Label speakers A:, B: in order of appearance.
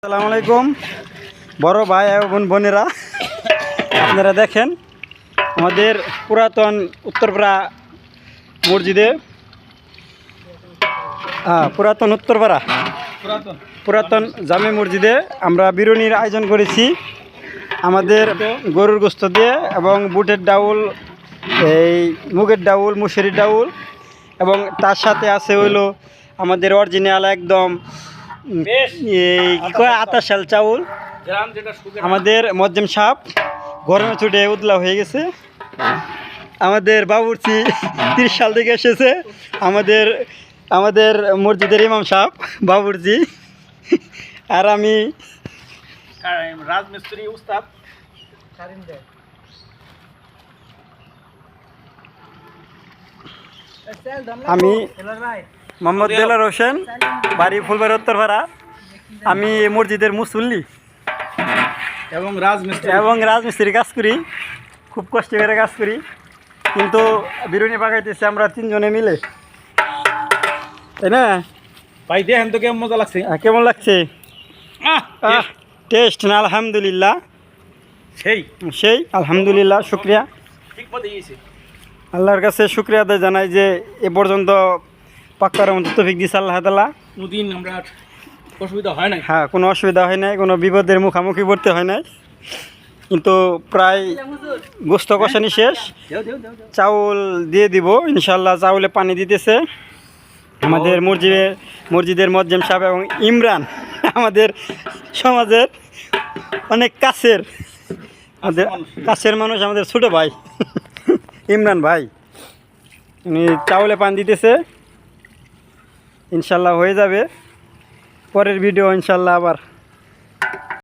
A: আসসালামু আলাইকুম বড় ভাই এবং বোনেরা, আপনারা দেখেন আমাদের পুরাতন উত্তরপাড়া মসজিদে পুরাতন জামে মসজিদে আমরা বিরিয়ানির আয়োজন করেছি। আমাদের গরুর গোস্ত দিয়ে এবং বুটের ডাউল, এই মুগের ডাউল, মুসুরির ডাউল এবং তার সাথে আছে হইলো আমাদের অরিজিনাল একদম কি কয় আতাশাল চাউল। আমাদের মজ্জেম সাহেব গরমে ছুটে উদলা হয়ে গেছে। আমাদের বাবুর্চি 30 সাল থেকে এসেছে। আমাদের মসজিদের ইমাম সাহেব বাবুর্চি, আর আমি
B: রাজমিস্ত্রি উস্তাদ।
A: আমি মোহাম্মদ দেলার হোসেন, বাড়ি ফুলবাড়ি উত্তরপাড়া। আমি মসজিদের মুসল্লি
B: এবং
A: রাজমিস্ত্রি কাজ করি, খুব কষ্ট করে কাজ করি, কিন্তু বিরিয়ানি পাকাইতেছি আমরা 3 জনে মিলে, তাই না
B: ভাই? দেখেন তো কেমন মজা লাগছে।
A: কেমন লাগছে? টেস্ট না? আলহামদুলিল্লাহ, সেই আলহামদুলিল্লাহ, শুক্রিয়া
B: ঠিক মতো দিয়েছে।
A: আল্লাহর কাছে শুক্রিয়া আদায় জানাই যে এ পর্যন্ত পাক্কার মতো তৌফিক দিয়েছে আল্লাহ তাআলা।
B: কোনোদিন আমরা অসুবিধা হয় নাই।
A: হ্যাঁ, কোনো অসুবিধা হয় নাই, কোনো বিপদের মুখোমুখি পড়তে হয় নাই। কিন্তু প্রায় গোস্ত কষানি শেষ, চাউল দিয়ে দিব ইনশাল্লাহ। চাউলে পানি দিতেছে আমাদের মসজিদের মজ্জেম সাহেব এবং ইমরান, আমাদের সমাজের অনেক কাছের মানুষ, আমাদের ছোট ভাই ইমরান ভাই, উনি চাউলে পানি দিতেছে। ইনশাল্লাহ হয়ে যাবে। পরের ভিডিও ইনশাল্লাহ আবার